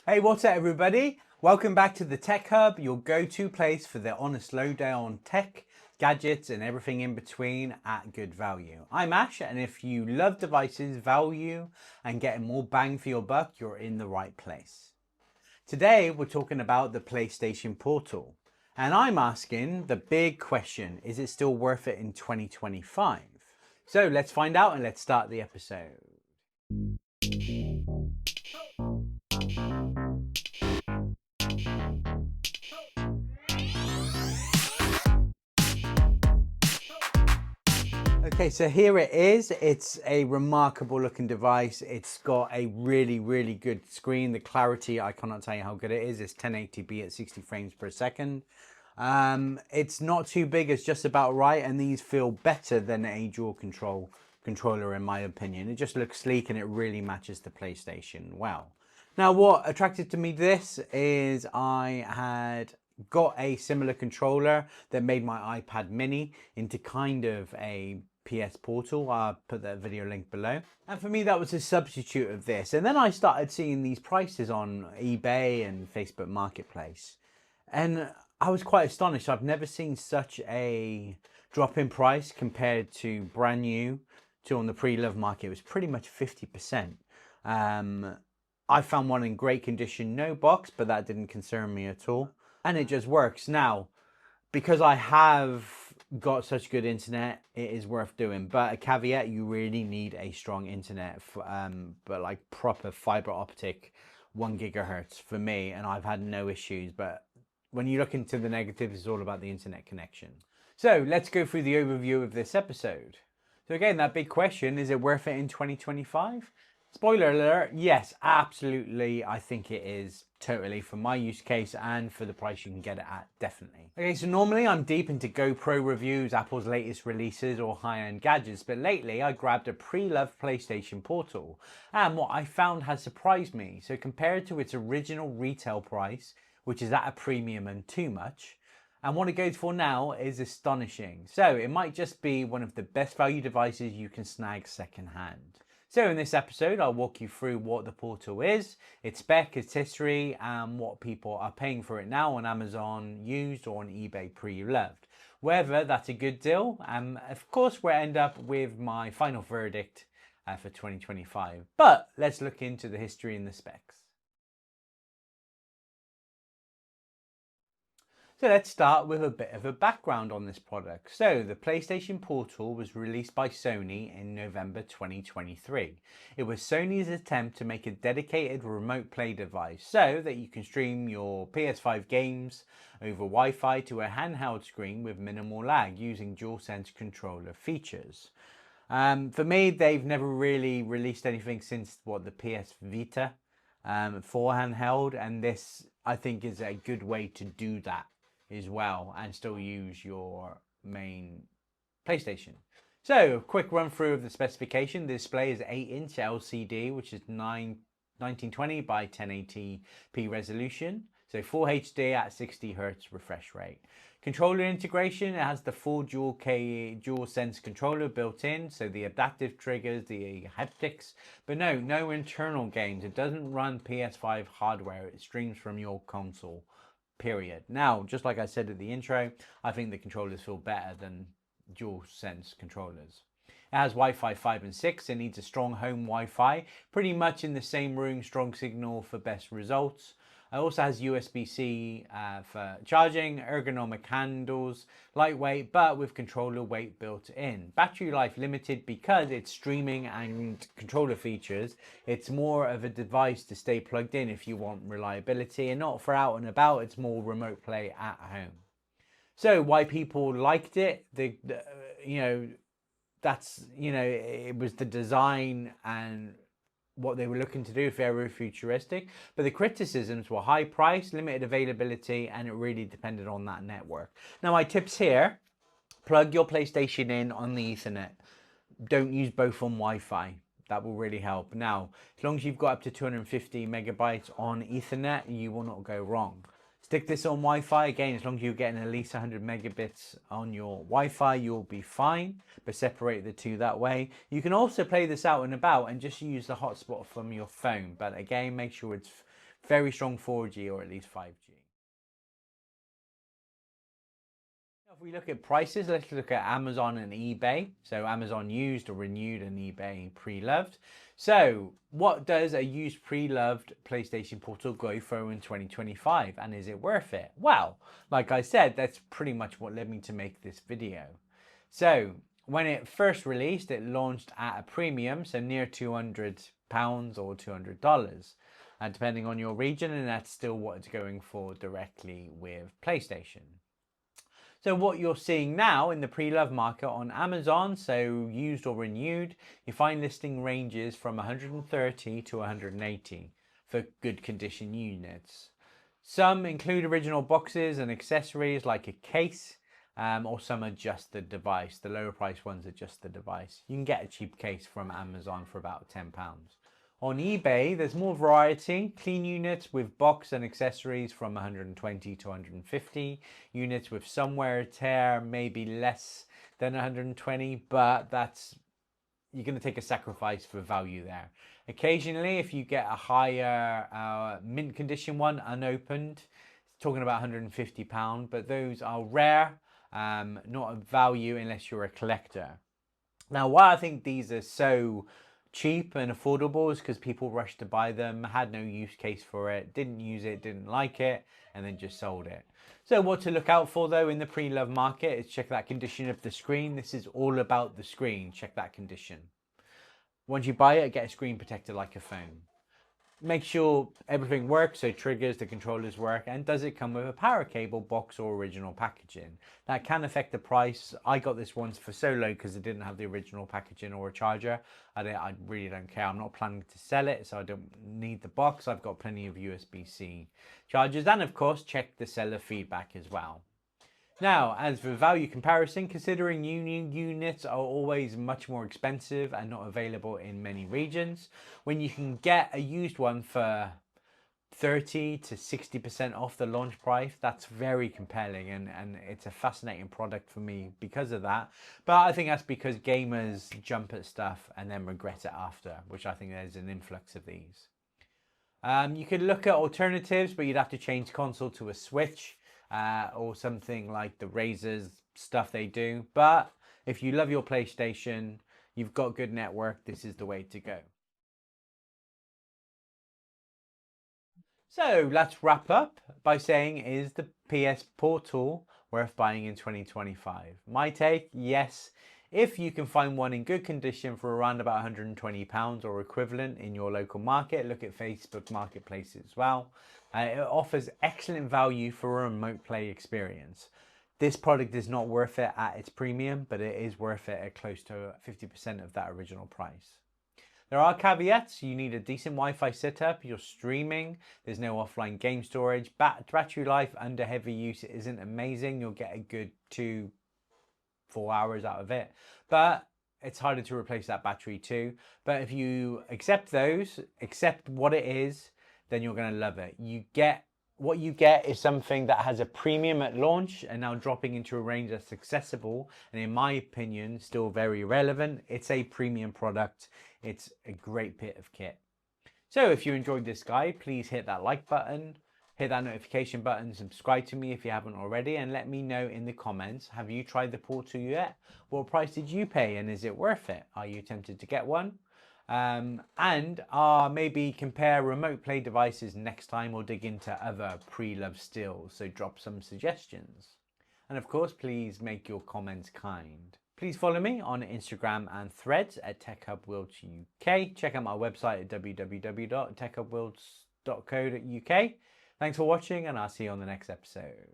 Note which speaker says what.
Speaker 1: Hey, what's up everybody? Welcome back to the Tech Hub, your go-to place for the honest lowdown on tech, gadgets and everything in between at good value. I'm Ash, and if you love devices, value and getting more bang for your buck, you're in the right place. Today we're talking about the PlayStation Portal, and I'm asking the big question, is it still worth it in 2025? So let's find out and let's start the episode. Okay, so here it is. It's a remarkable looking device. It's got a really good screen. The clarity, I cannot tell you how good it is. It's 1080p at 60 frames per second. It's not too big, it's just about right, and these feel better than a dual controller in my opinion. It just looks sleek and it really matches the PlayStation well. Now what attracted to me this is I had got a similar controller that made my iPad mini into kind of a PS Portal. I'll put that video link below. And for me, that was a substitute of this. And then I started seeing these prices on eBay and Facebook Marketplace. And I was quite astonished. I've never seen such a drop in price compared to brand new to on the pre-loved market. It was pretty much 50%. I found one in great condition, no box, but that didn't concern me at all. And it just works. Now, because I have got such good internet, it is worth doing, but a caveat, you really need a strong internet for, but like proper fiber optic 1 gigahertz for me, and I've had no issues. But when you look into the negatives, it's all about the internet connection. So let's go through the overview of this episode. So again, that big question, is it worth it in 2025? Spoiler alert, yes, absolutely. I think it is totally for my use case and for the price you can get it at, definitely. Okay, so normally I'm deep into GoPro reviews, Apple's latest releases or high-end gadgets, but lately I grabbed a pre-loved PlayStation Portal, and what I found has surprised me. So compared to its original retail price, which is at a premium and too much, and what it goes for now is astonishing. So it might just be one of the best value devices you can snag secondhand. So in this episode, I'll walk you through what the Portal is, its spec, its history, and what people are paying for it now on Amazon used or on eBay pre-loved. Whether that's a good deal, and of course we'll end up with my final verdict for 2025. But let's look into the history and the specs. So let's start with a bit of a background on this product. So the PlayStation Portal was released by Sony in November 2023. It was Sony's attempt to make a dedicated remote play device so that you can stream your PS5 games over Wi-Fi to a handheld screen with minimal lag using DualSense controller features. For me, they've never really released anything since the PS Vita for handheld, and this I think is a good way to do that as well and still use your main PlayStation. So a quick run through of the specification. The display is 8-inch LCD, which is 1920 by 1080p resolution. So full HD at 60 Hz refresh rate. Controller integration, it has the full DualSense controller built in, so the adaptive triggers, the haptics, but no internal games. It doesn't run PS5 hardware, it streams from your console, period. Now, just like I said at the intro, I think the controllers feel better than DualSense controllers. It has Wi-Fi 5 and 6, it needs a strong home Wi-Fi, pretty much in the same room, strong signal for best results. It also has USB-C for charging, ergonomic handles, lightweight, but with controller weight built in. Battery life limited because it's streaming and controller features. It's more of a device to stay plugged in if you want reliability, and not for out and about. It's more remote play at home. So why people liked it, it was the design and what they were looking to do, very futuristic, but the criticisms were high price, limited availability, and it really depended on that network. Now my tips here: plug your PlayStation in on the Ethernet. Don't use both on Wi-Fi. That will really help. Now, as long as you've got up to 250 megabytes on Ethernet, you will not go wrong. Stick this on Wi-Fi. Again, as long as you're getting at least 100 megabits on your Wi-Fi, you'll be fine, but separate the two that way. You can also play this out and about and just use the hotspot from your phone, but again, make sure it's very strong 4G or at least 5G. If we look at prices, let's look at Amazon and eBay. So Amazon used or renewed and eBay pre-loved. So what does a used pre-loved PlayStation Portal go for in 2025, and is it worth it? Well, like I said, that's pretty much what led me to make this video. So when it first released, it launched at a premium, so near £200 or $200, and depending on your region, and that's still what it's going for directly with PlayStation. So what you're seeing now in the pre-loved market on Amazon, so used or renewed, you find listing ranges from 130 to 180 for good condition units. Some include original boxes and accessories like a case, or some are just the device. The lower price ones are just the device. You can get a cheap case from Amazon for about £10. On eBay, there's more variety. Clean units with box and accessories from 120 to 150. Units with some wear and tear, maybe less than 120, but you're going to take a sacrifice for value there. Occasionally, if you get a higher mint condition one, unopened, talking about £150, but those are rare, not a value unless you're a collector. Now, why I think these are so cheap and affordable is because people rushed to buy them, had no use case for it, didn't use it, didn't like it, and then just sold it. So what to look out for though in the pre-loved market is check that condition of the screen. This is all about the screen. Check that condition. Once you buy it, get a screen protector like a phone. Make sure everything works, so triggers, the controllers work, and does it come with a power cable, box, or original packaging? That can affect the price. I got this once for so low because it didn't have the original packaging or a charger. I really don't care. I'm not planning to sell it, so I don't need the box. I've got plenty of USB-C chargers, and of course, check the seller feedback as well. Now, as for value comparison, considering new units are always much more expensive and not available in many regions, when you can get a used one for 30 to 60% off the launch price, that's very compelling, and it's a fascinating product for me because of that. But I think that's because gamers jump at stuff and then regret it after, which I think there's an influx of these. You could look at alternatives, but you'd have to change console to a Switch. Or something like the Razer's stuff they do. But if you love your PlayStation, you've got good network, this is the way to go. So let's wrap up by saying, is the PS Portal worth buying in 2025? My take, yes. If you can find one in good condition for around about £120 or equivalent in your local market, look at Facebook Marketplace as well. It offers excellent value for a remote play experience. This product is not worth it at its premium, but it is worth it at close to 50% of that original price. There are caveats. You need a decent Wi-Fi setup, you're streaming, there's no offline game storage, battery life under heavy use isn't amazing, you'll get a good 2-4 hours out of it, but it's harder to replace that battery too. But if you accept what it is, then you're going to love it. What you get is something that has a premium at launch and now dropping into a range that's accessible and, in my opinion, still very relevant. It's a premium product. It's a great bit of kit. So if you enjoyed this guide, please hit that like button, hit that notification button, subscribe to me if you haven't already, and let me know in the comments, have you tried the Portal yet? What price did you pay, and is it worth it? Are you tempted to get one? And maybe compare remote play devices next time, or dig into other pre-loved stills, so drop some suggestions. And of course, please make your comments kind. Please follow me on Instagram and Threads at TechHubWorlds.UK. Check out my website at www.techhubworlds.co.uk. Thanks for watching, and I'll see you on the next episode.